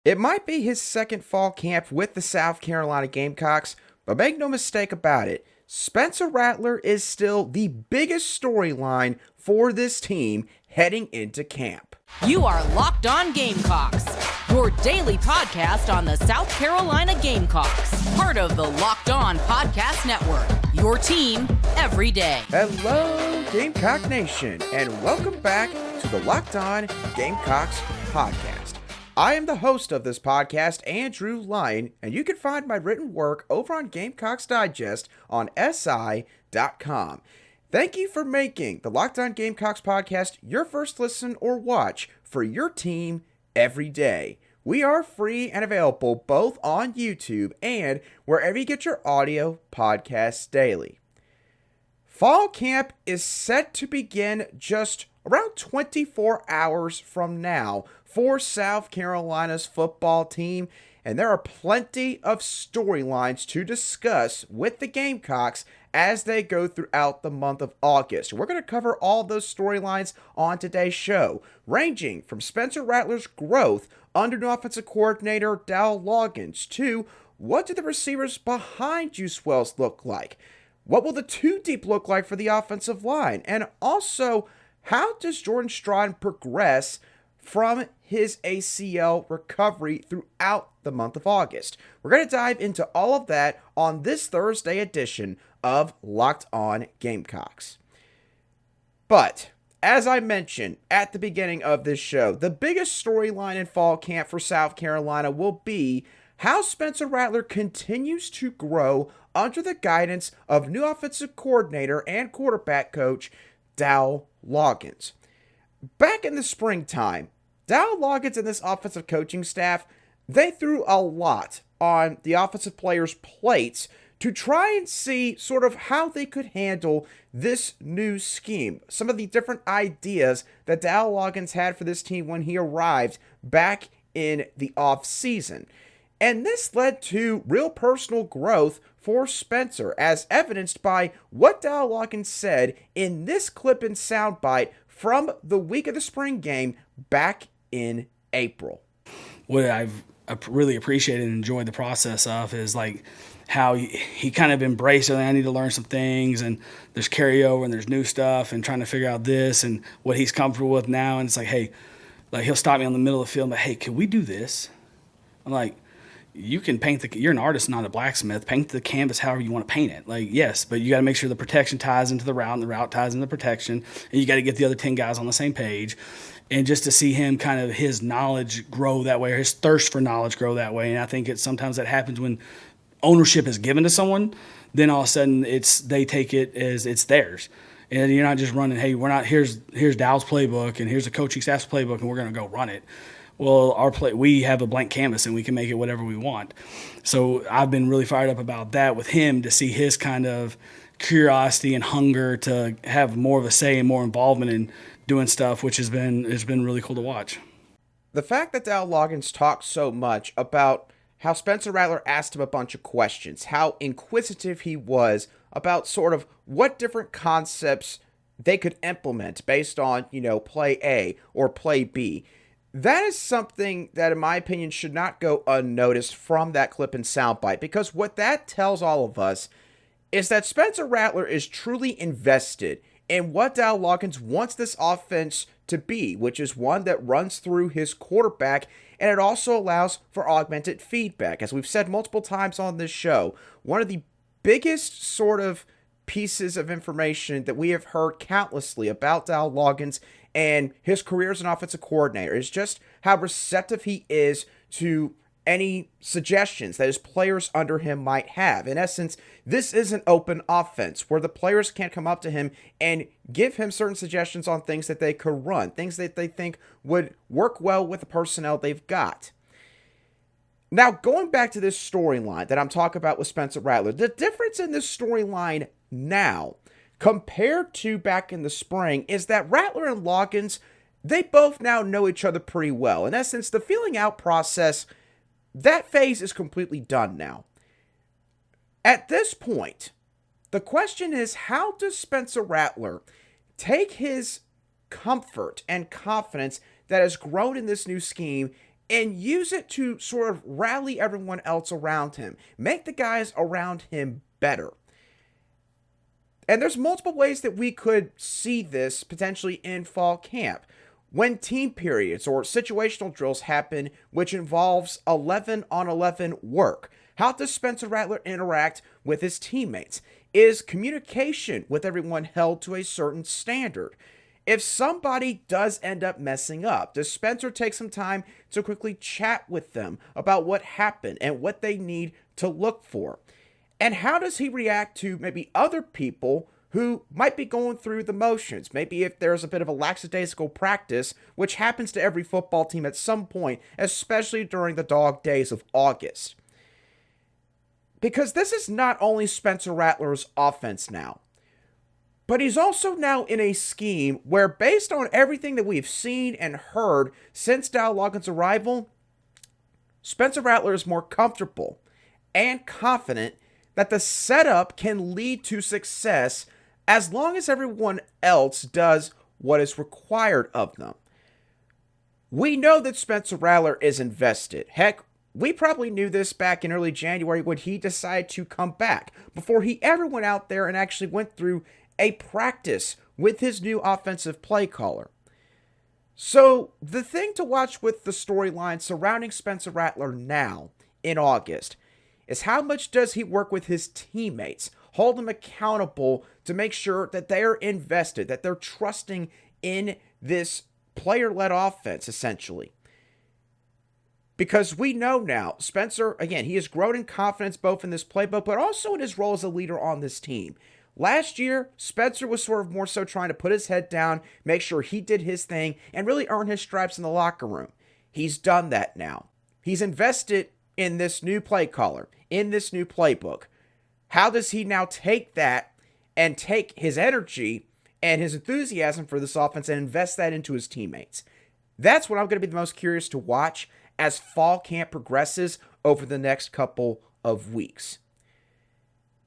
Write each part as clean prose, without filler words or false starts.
It might be his second fall camp with the South Carolina Gamecocks, but make no mistake about it, Spencer Rattler is still the biggest storyline for this team heading into camp. You are Locked On Gamecocks, your daily podcast on the South Carolina Gamecocks, part of the Locked On Podcast Network, your team every day. Hello, Gamecock Nation, and welcome back to the Locked On Gamecocks podcast. I am the host of this podcast, Andrew Lyon, and you can find my written work over on Gamecocks Digest on SI.com. Thank you for making the Locked On Gamecocks podcast your first listen or watch for your team every day. We are free and available both on YouTube and wherever you get your audio podcasts daily. Fall camp is set to begin just around 24 hours from now for South Carolina's football team, and there are plenty of storylines to discuss with the Gamecocks as they go throughout the month of August. We're going to cover all those storylines on today's show, ranging from Spencer Rattler's growth under new offensive coordinator Dowell Loggains to what do the receivers behind Juice Wells look like? What will the two deep look like for the offensive line? And also, how does Jordan Stroud progress from his ACL recovery throughout the month of August? We're going to dive into all of that on this Thursday edition of Locked On Gamecocks. But, as I mentioned at the beginning of this show, the biggest storyline in fall camp for South Carolina will be how Spencer Rattler continues to grow under the guidance of new offensive coordinator and quarterback coach Dowell Loggains. Back in the springtime, Dowell Loggains and this offensive coaching staff, they threw a lot on the offensive players' plates to try and see sort of how they could handle this new scheme. Some of the different ideas that Dowell Loggains had for this team when he arrived back in the offseason. And this led to real personal growth for Spencer, as evidenced by what Dowell Loggains said in this clip and soundbite from the week of the spring game back in April. What I've really appreciated and enjoyed the process of is like how he kind of embraced it. I need to learn some things, and there's carryover and there's new stuff, and trying to figure out this and what he's comfortable with now. And it's like, hey, like he'll stop me on the middle of the field, but hey, can we do this? I'm like, you can paint you're an artist, not a blacksmith. Paint the canvas however you want to paint it. Like, yes, but you got to make sure the protection ties into the route and the route ties into the protection. And you got to get the other 10 guys on the same page. And just to see him kind of his knowledge grow that way, or his thirst for knowledge grow that way. And I think sometimes that happens when ownership is given to someone, then all of a sudden they take it as it's theirs. And you're not just running, hey, here's Dowell's playbook and here's the coaching staff's playbook and we're going to go run it. Well, we have a blank canvas and we can make it whatever we want. So I've been really fired up about that with him, to see his kind of curiosity and hunger to have more of a say and more involvement in doing stuff, which has been really cool to watch. The fact that Dowell Loggains talked so much about how Spencer Rattler asked him a bunch of questions, how inquisitive he was about sort of what different concepts they could implement based on, play A or play B. That is something that, in my opinion, should not go unnoticed from that clip and soundbite, because what that tells all of us is that Spencer Rattler is truly invested in what Dowell Loggains wants this offense to be, which is one that runs through his quarterback, and it also allows for augmented feedback. As we've said multiple times on this show, one of the biggest sort of pieces of information that we have heard countlessly about Dowell Loggains and his career as an offensive coordinator is just how receptive he is to any suggestions that his players under him might have. In essence, this is an open offense where the players can't come up to him and give him certain suggestions on things that they could run, things that they think would work well with the personnel they've got. Now, going back to this storyline that I'm talking about with Spencer Rattler, the difference in this storyline now compared to back in the spring is that Rattler and Loggains, they both now know each other pretty well. In essence, the feeling out process, that phase is completely done now. At this point, the question is, how does Spencer Rattler take his comfort and confidence that has grown in this new scheme and use it to sort of rally everyone else around him, make the guys around him better. And there's multiple ways that we could see this potentially in fall camp. When team periods or situational drills happen, which involves 11-on-11 work, how does Spencer Rattler interact with his teammates? Is communication with everyone held to a certain standard? If somebody does end up messing up, does Spencer take some time to quickly chat with them about what happened and what they need to look for? And how does he react to maybe other people who might be going through the motions? Maybe if there's a bit of a lackadaisical practice, which happens to every football team at some point, especially during the dog days of August. Because this is not only Spencer Rattler's offense now, but he's also now in a scheme where, based on everything that we've seen and heard since Dowell Loggains' arrival, Spencer Rattler is more comfortable and confident that the setup can lead to success as long as everyone else does what is required of them. We know that Spencer Rattler is invested. Heck, we probably knew this back in early January when he decided to come back, before he ever went out there and actually went through a practice with his new offensive play caller. So the thing to watch with the storyline surrounding Spencer Rattler now in August is how much does he work with his teammates, hold them accountable to make sure that they're invested, that they're trusting in this player-led offense, essentially. Because we know now, Spencer, again, he has grown in confidence both in this playbook, but also in his role as a leader on this team. Last year, Spencer was sort of more so trying to put his head down, make sure he did his thing, and really earn his stripes in the locker room. He's done that now. He's invested in this new play caller, in this new playbook. How does he now take that and take his energy and his enthusiasm for this offense and invest that into his teammates? That's what I'm going to be the most curious to watch as fall camp progresses over the next couple of weeks.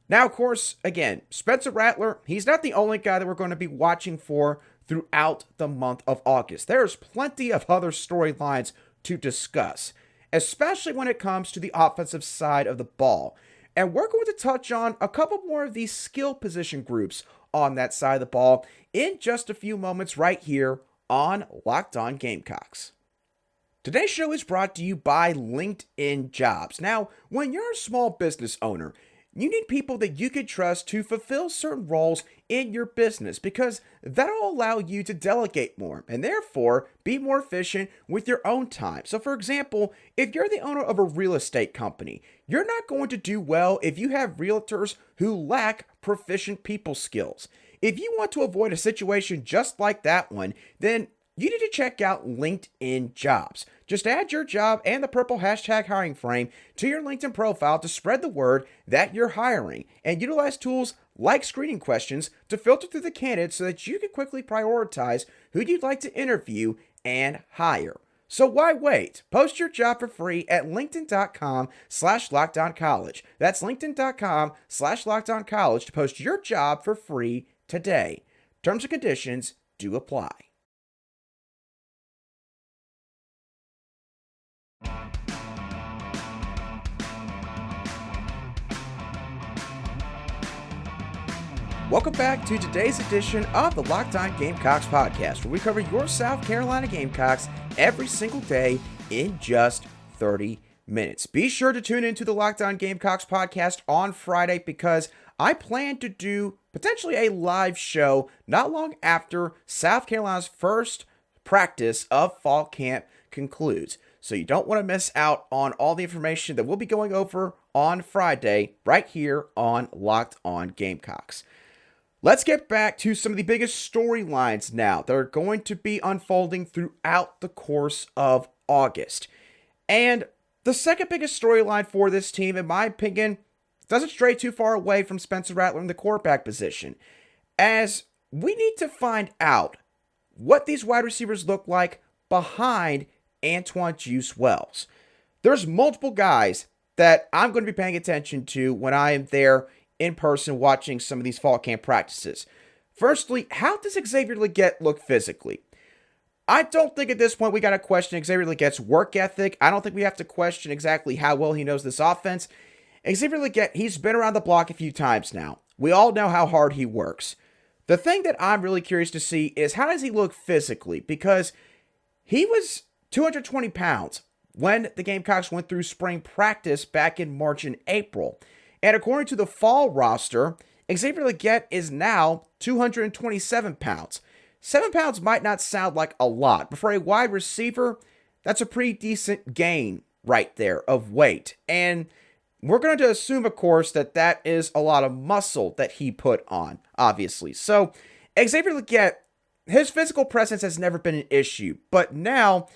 Now, of course, again, Spencer Rattler, he's not the only guy that we're going to be watching for throughout the month of August. There's plenty of other storylines to discuss, especially when it comes to the offensive side of the ball. And we're going to touch on a couple more of these skill position groups on that side of the ball in just a few moments right here on Locked On Gamecocks. Today's show is brought to you by LinkedIn Jobs. Now, when you're a small business owner, you need people that you can trust to fulfill certain roles in your business, because that'll allow you to delegate more and therefore be more efficient with your own time. So for example, if you're the owner of a real estate company, you're not going to do well if you have realtors who lack proficient people skills. If you want to avoid a situation just like that one, then you need to check out LinkedIn Jobs. Just add your job and the purple hashtag hiring frame to your LinkedIn profile to spread the word that you're hiring, and utilize tools like screening questions to filter through the candidates so that you can quickly prioritize who you'd like to interview and hire. So why wait? Post your job for free at linkedin.com/lockedoncollege. That's linkedin.com/lockedoncollege to post your job for free today. Terms and conditions do apply. Welcome back to today's edition of the Locked On Gamecocks podcast, where we cover your South Carolina Gamecocks every single day in just 30 minutes. Be sure to tune into the Locked On Gamecocks podcast on Friday, because I plan to do potentially a live show not long after South Carolina's first practice of fall camp concludes. So you don't want to miss out on all the information that we'll be going over on Friday right here on Locked On Gamecocks. Let's get back to some of the biggest storylines now that are going to be unfolding throughout the course of August. And the second biggest storyline for this team, in my opinion, doesn't stray too far away from Spencer Rattler in the quarterback position, as we need to find out what these wide receivers look like behind Antwane Wells. There's multiple guys that I'm going to be paying attention to when I am there in person watching some of these fall camp practices. Firstly, how does Xavier Legette look physically? I don't think at this point we got to question Xavier Legette's work ethic. I don't think we have to question exactly how well he knows this offense. Xavier Legette, he's been around the block a few times now. We all know how hard he works. The thing that I'm really curious to see is how does he look physically? Because he was 220 pounds when the Gamecocks went through spring practice back in March and April. And according to the fall roster, Xavier Legette is now 227 pounds. 7 pounds might not sound like a lot, but for a wide receiver, that's a pretty decent gain right there of weight. And we're going to assume, of course, that that is a lot of muscle that he put on, obviously. So Xavier Legette, his physical presence has never been an issue, but now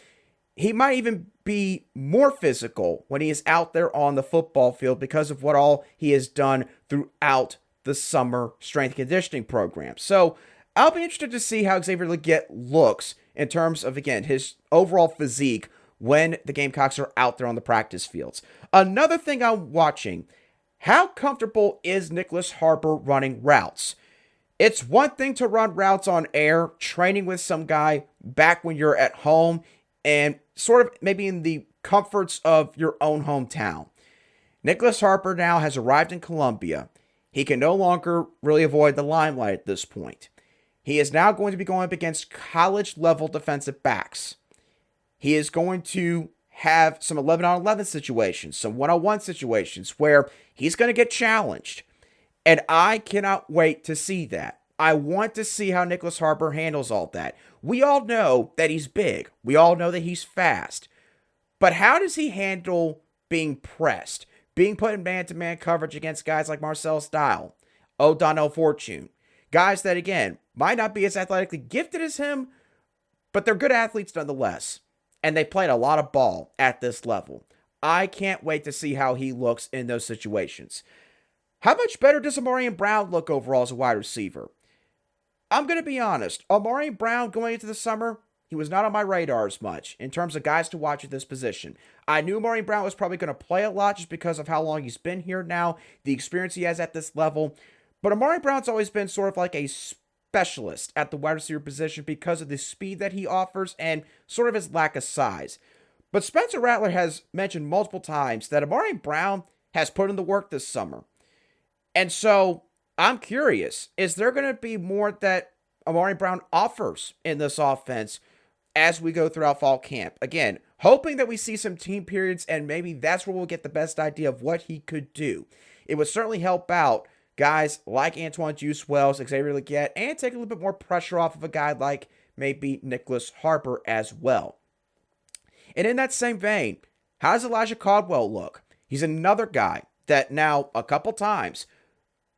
he might even be more physical when he is out there on the football field because of what all he has done throughout the summer strength and conditioning program. So I'll be interested to see how Xavier Legette looks in terms of, again, his overall physique when the Gamecocks are out there on the practice fields. Another thing I'm watching, how comfortable is Nicholas Harper running routes? It's one thing to run routes on air, training with some guy back when you're at home and sort of maybe in the comforts of your own hometown. Nicholas Harper now has arrived in Columbia. He can no longer really avoid the limelight at this point. He is now going to be going up against college-level defensive backs. He is going to have some 11-on-11 situations, some 1-on-1 situations where he's going to get challenged. And I cannot wait to see that. I want to see how Nicholas Harper handles all that. We all know that he's big. We all know that he's fast. But how does he handle being pressed? Being put in man-to-man coverage against guys like Marcellus Dowell, O'Donnell Fortune. Guys that, again, might not be as athletically gifted as him, but they're good athletes nonetheless. And they played a lot of ball at this level. I can't wait to see how he looks in those situations. How much better does Amarian Brown look overall as a wide receiver? I'm going to be honest. Amarian Brown going into the summer, he was not on my radar as much in terms of guys to watch at this position. I knew Amarian Brown was probably going to play a lot just because of how long he's been here now, the experience he has at this level. But Amarian Brown's always been sort of like a specialist at the wide receiver position because of the speed that he offers and sort of his lack of size. But Spencer Rattler has mentioned multiple times that Amarian Brown has put in the work this summer. And so I'm curious, is there going to be more that Amarian Brown offers in this offense as we go throughout fall camp? Again, hoping that we see some team periods and maybe that's where we'll get the best idea of what he could do. It would certainly help out guys like Antwane Wells, Xavier Legette, and take a little bit more pressure off of a guy like maybe Nicholas Harper as well. And in that same vein, how does Elijah Caldwell look? He's another guy that now a couple times,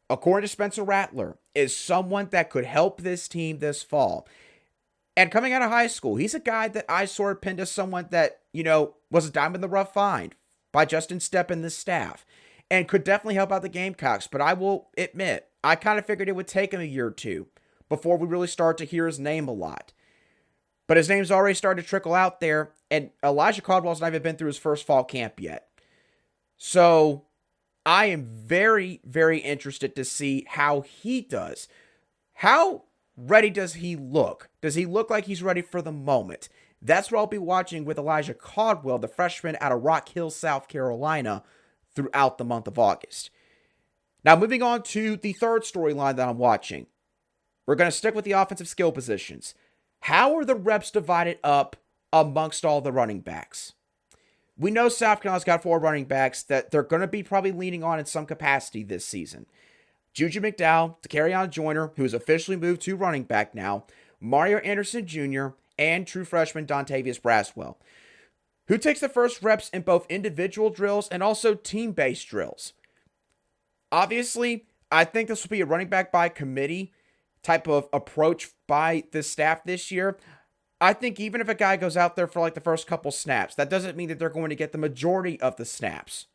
according to Spencer Rattler, is someone that could help this team this fall. And coming out of high school, he's a guy that I sort of pinned as someone that, was a diamond in the rough find by Justin Stepp and the staff. And could definitely help out the Gamecocks. But I will admit, I kind of figured it would take him a year or two before we really start to hear his name a lot. But his name's already started to trickle out there. And Elijah Caldwell's not even been through his first fall camp yet. So I am very, very interested to see how he does. How ready does he look? Does he look like he's ready for the moment? That's what I'll be watching with Elijah Caldwell, the freshman out of Rock Hill, South Carolina, throughout the month of August. Now, moving on to the third storyline that I'm watching. We're going to stick with the offensive skill positions. How are the reps divided up amongst all the running backs? We know South Carolina's got 4 running backs that they're going to be probably leaning on in some capacity this season. Juju McDowell, Takarion Joyner, who has officially moved to running back now, Mario Anderson Jr., and true freshman Dontavius Braswell, who takes the first reps in both individual drills and also team-based drills. Obviously, I think this will be a running back by committee type of approach by the staff this year. I think even if a guy goes out there for like the first couple snaps, that doesn't mean that they're going to get the majority of the snaps.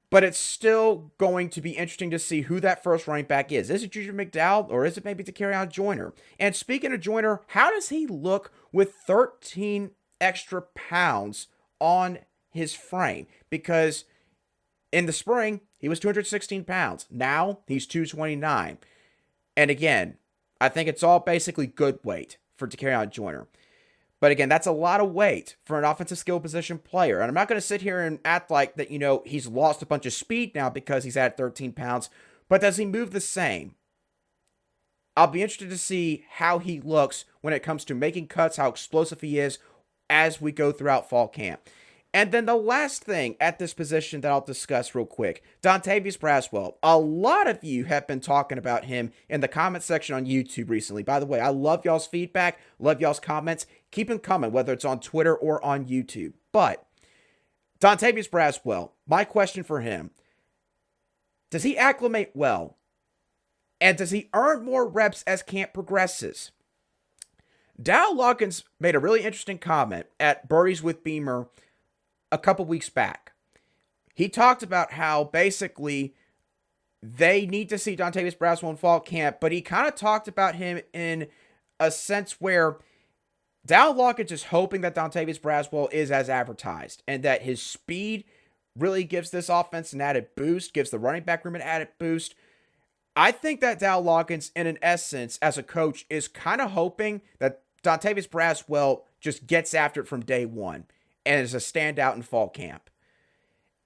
But it's still going to be interesting to see who that first running back is. Is it Juju McDowell or is it maybe Takarion Joyner? And speaking of Joyner, how does he look with 13 extra pounds on his frame? Because in the spring, he was 216 pounds. Now, he's 229. And again, I think it's all basically good weight for Takarion Joyner. But again, that's a lot of weight for an offensive skill position player. And I'm not going to sit here and act like that, he's lost a bunch of speed now because he's at 13 pounds. But does he move the same? I'll be interested to see how he looks when it comes to making cuts, how explosive he is as we go throughout fall camp. And then the last thing at this position that I'll discuss real quick, Dontavius Braswell. A lot of you have been talking about him in the comment section on YouTube recently. By the way, I love y'all's feedback, love y'all's comments. Keep them coming, whether it's on Twitter or on YouTube. But Dontavius Braswell, my question for him, does he acclimate well? And does he earn more reps as camp progresses? Dowell Loggains made a really interesting comment at Birdies with Beamer a couple weeks back. He talked about how basically they need to see Dontavius Braswell in fall camp, but he kind of talked about him in a sense where Dowell Loggains is hoping that Dontavius Braswell is as advertised and that his speed really gives this offense an added boost, gives the running back room an added boost. I think that Dowell Loggains, in an essence, as a coach, is kind of hoping that Dontavius Braswell just gets after it from day one and is a standout in fall camp.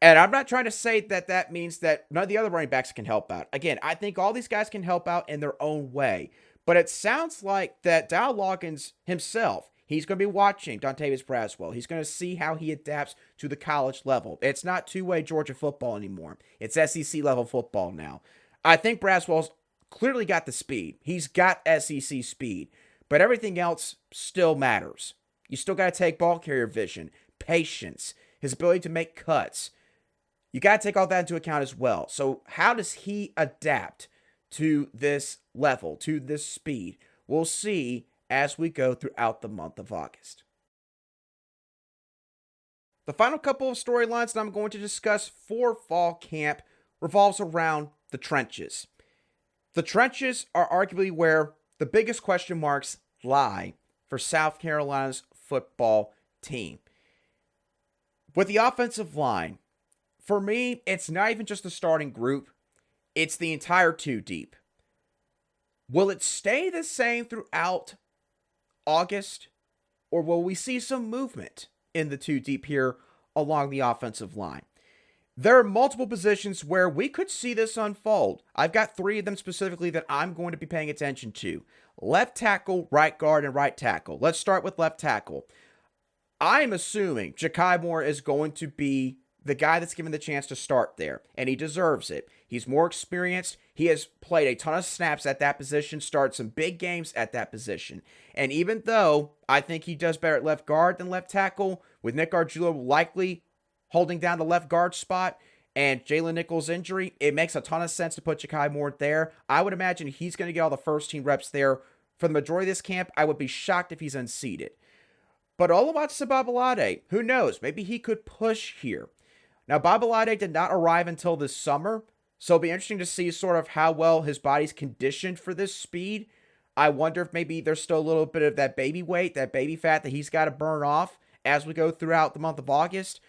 And I'm not trying to say that that means that none of the other running backs can help out. Again, I think all these guys can help out in their own way. But it sounds like that Dowell Loggains himself, he's going to be watching Dontavius Braswell. He's going to see how he adapts to the college level. It's not two-way Georgia football anymore. It's SEC level football now. I think Braswell's clearly got the speed. He's got SEC speed. But everything else still matters. You still got to take ball carrier vision, patience, his ability to make cuts. You got to take all that into account as well. So how does he adapt to this level, to this speed? We'll see as we go throughout the month of August. The final couple of storylines that I'm going to discuss for fall camp revolves around the trenches. The trenches are arguably where the biggest question marks lie for South Carolina's football team. With the offensive line, for me, it's not even just the starting group, it's the entire two deep. Will it stay the same throughout August, or will we see some movement in the two deep here along the offensive line? There are multiple positions where we could see this unfold. I've got three of them specifically that I'm going to be paying attention to. Left tackle, right guard, and right tackle. Let's start with left tackle. I'm assuming Ja'Kai Moore is going to be the guy that's given the chance to start there, and he deserves it. He's more experienced. He has played a ton of snaps at that position, started some big games at that position. And even though I think he does better at left guard than left tackle, with Nick Gargiulo likely holding down the left guard spot and Jalen Nichols' injury, it makes a ton of sense to put Ja'Kai Moore there. I would imagine he's going to get all the first team reps there for the majority of this camp. I would be shocked if he's unseated. But Oluwatosi Babalade, who knows? Maybe he could push here. Now, Babalade did not arrive until this summer, so it'll be interesting to see sort of how well his body's conditioned for this speed. I wonder if maybe there's still a little bit of that baby weight, that baby fat that he's got to burn off as we go throughout the month of August.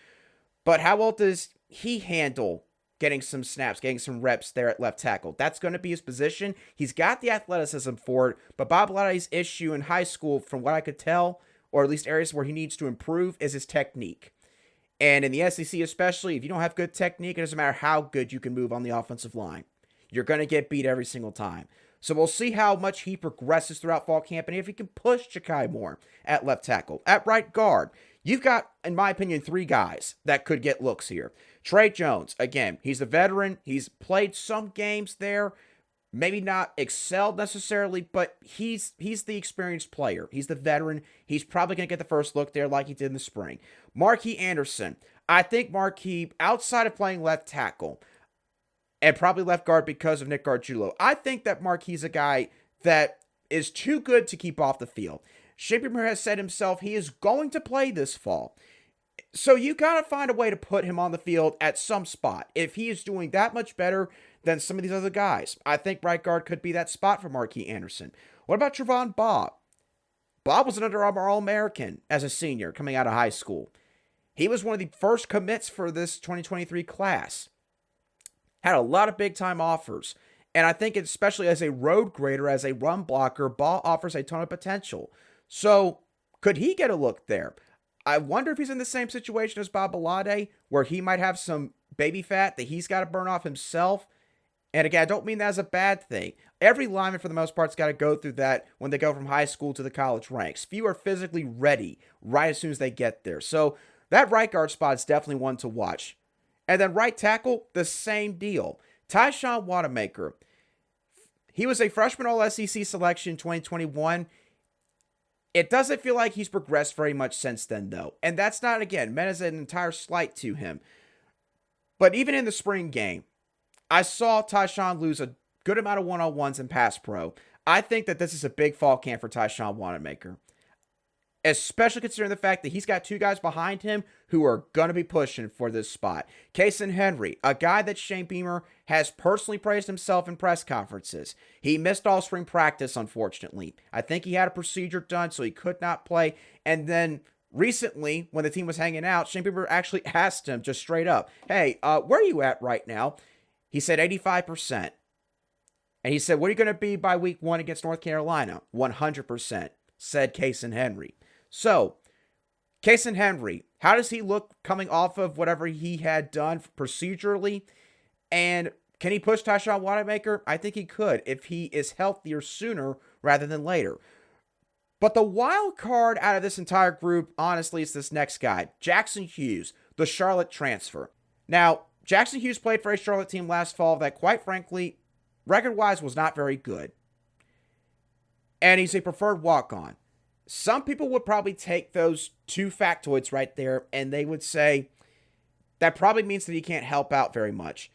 But how well does he handle getting some snaps, getting some reps there at left tackle? That's going to be his position. He's got the athleticism for it, but Babalade's issue in high school, from what I could tell, or at least areas where he needs to improve, is his technique. And in the SEC especially, if you don't have good technique, it doesn't matter how good you can move on the offensive line. You're going to get beat every single time. So we'll see how much he progresses throughout fall camp and if he can push Ja'Kai Moore at left tackle. At right guard, you've got, in my opinion, three guys that could get looks here. Trey Jones, again, he's a veteran. He's played some games there. Maybe not excelled necessarily, but he's the experienced player. He's the veteran. He's probably going to get the first look there like he did in the spring. Marquis Anderson. I think Marquis, outside of playing left tackle, and probably left guard because of Nick Gargiulo, I think that Marquis is a guy that is too good to keep off the field. Shapier has said himself he is going to play this fall. So you got to find a way to put him on the field at some spot. If he is doing that much better than some of these other guys, I think right guard could be that spot for Marquis Anderson. What about Trevon Bob? Bob was an Under Armour All-American as a senior coming out of high school. He was one of the first commits for this 2023 class. Had a lot of big-time offers. And I think especially as a road grader, as a run blocker, Bob offers a ton of potential. So Could he get a look there? I wonder if he's in the same situation as Bob Alade, where he might have some baby fat that he's got to burn off himself. And again, I don't mean that as a bad thing. Every lineman, for the most part, has got to go through that when they go from high school to the college ranks. Few are physically ready right as soon as they get there. So that right guard spot is definitely one to watch. And then right tackle, the same deal. Tyshawn Wanamaker. He was a freshman All-SEC selection in 2021. It doesn't feel like he's progressed very much since then, though. And that's not, again, meant as an entire slight to him. But even in the spring game, I saw Tyshawn lose a good amount of one-on-ones in pass pro. I think that this is a big fall camp for Tyshawn Wanamaker, especially considering the fact that he's got two guys behind him who are going to be pushing for this spot. Kason Henry, a guy that Shane Beamer has personally praised himself in press conferences. He missed all spring practice, unfortunately. I think he had a procedure done, so he could not play. And then recently, when the team was hanging out, Shane Beamer actually asked him just straight up, hey, where are you at right now? He said 85%. And he said, what are you going to be by week 1 against North Carolina? 100%, said Kason Henry. So, Kason Henry, how does he look coming off of whatever he had done procedurally? And can he push Tyshawn Wanamaker? I think he could if he is healthier sooner rather than later. But the wild card out of this entire group, honestly, is this next guy, Jackson Hughes, the Charlotte transfer. Now, Jackson Hughes played for a Charlotte team last fall that, quite frankly, record-wise was not very good. And he's a preferred walk-on. Some people would probably take those two factoids right there, and they would say that probably means that he can't help out very much.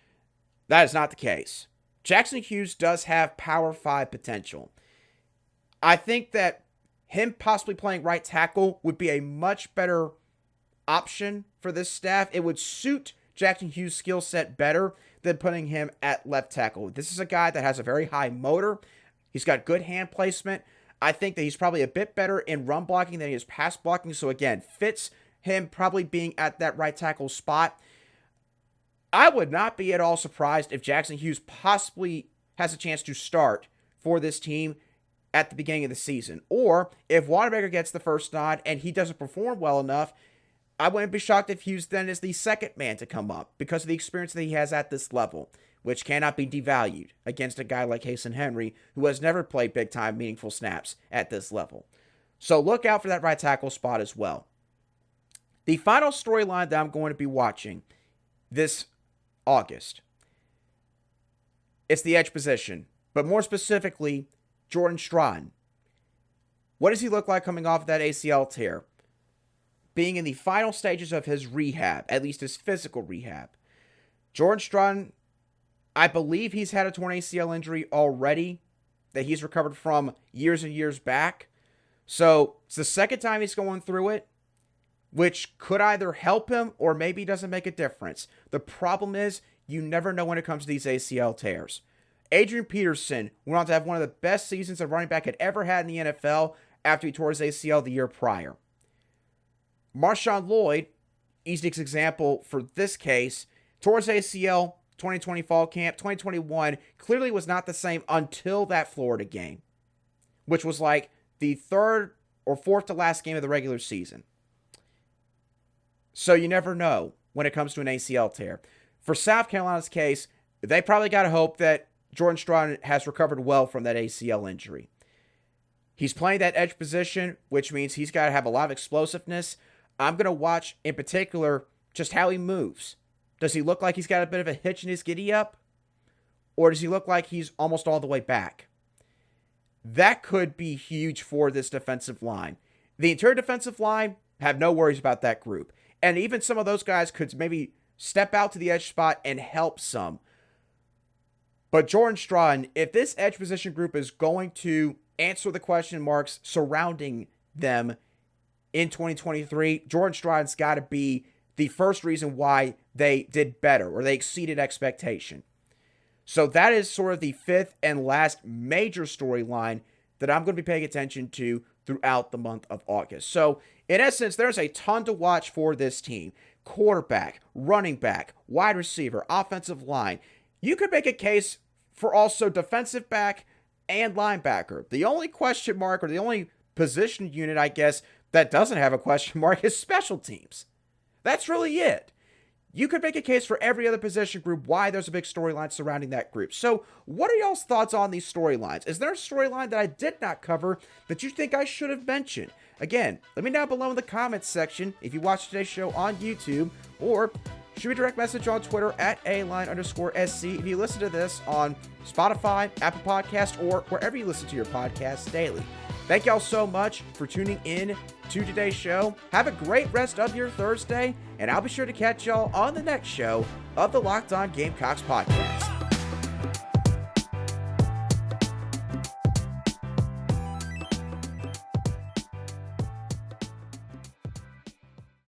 That is not the case. Jackson Hughes does have Power 5 potential. I think that him possibly playing right tackle would be a much better option for this staff. It would suit Jackson Hughes' skill set better than putting him at left tackle. This is a guy that has a very high motor. He's got good hand placement. I think that he's probably a bit better in run blocking than he is pass blocking. So again, fits him probably being at that right tackle spot. I would not be at all surprised if Jackson Hughes possibly has a chance to start for this team at the beginning of the season. Or if Wanamaker gets the first nod and he doesn't perform well enough, I wouldn't be shocked if Hughes then is the second man to come up because of the experience that he has at this level, which cannot be devalued against a guy like Kason Henry, who has never played big-time meaningful snaps at this level. So look out for that right tackle spot as well. The final storyline that I'm going to be watching this August, it's the edge position, but more specifically, Jordan Stratton. What does he look like coming off of that ACL tear? Being in the final stages of his rehab, at least his physical rehab. Jordan Stratton, I believe he's had a torn ACL injury already that he's recovered from years and years back. So it's the second time he's going through it, which could either help him or maybe doesn't make a difference. The problem is you never know when it comes to these ACL tears. Adrian Peterson went on to have one of the best seasons a running back had ever had in the NFL after he tore his ACL the year prior. Marshawn Lloyd, easiest example for this case, tore his ACL 2020 fall camp. 2021 clearly was not the same until that Florida game, which was like the third or fourth to last game of the regular season. So you never know when it comes to an ACL tear. For South Carolina's case, they probably got to hope that Jordan Stratton has recovered well from that ACL injury. He's playing that edge position, which means he's got to have a lot of explosiveness. I'm going to watch, in particular, just how he moves. Does he look like he's got a bit of a hitch in his giddy-up? Or does he look like he's almost all the way back? That could be huge for this defensive line. The interior defensive line, have no worries about that group. And even some of those guys could maybe step out to the edge spot and help some. But Jordan Stratton, if this edge position group is going to answer the question marks surrounding them in 2023, Jordan Stratton's got to be the first reason why they did better or they exceeded expectation. So that is sort of the fifth and last major storyline that I'm going to be paying attention to throughout the month of August. So in essence, there's a ton to watch for this team. Quarterback, running back, wide receiver, offensive line. You could make a case for also defensive back and linebacker. The only question mark or the only position unit, I guess, that doesn't have a question mark is special teams. That's really it. You could make a case for every other position group why there's a big storyline surrounding that group. So what are y'all's thoughts on these storylines? Is there a storyline that I did not cover that you think I should have mentioned? Again, let me know below in the comments section if you watch today's show on YouTube, or shoot me a direct message on Twitter at @aline_SC if you listen to this on Spotify, Apple Podcast, or wherever you listen to your podcasts daily. Thank y'all so much for tuning in to today's show. Have a great rest of your Thursday, and I'll be sure to catch y'all on the next show of the Locked On Gamecocks podcast.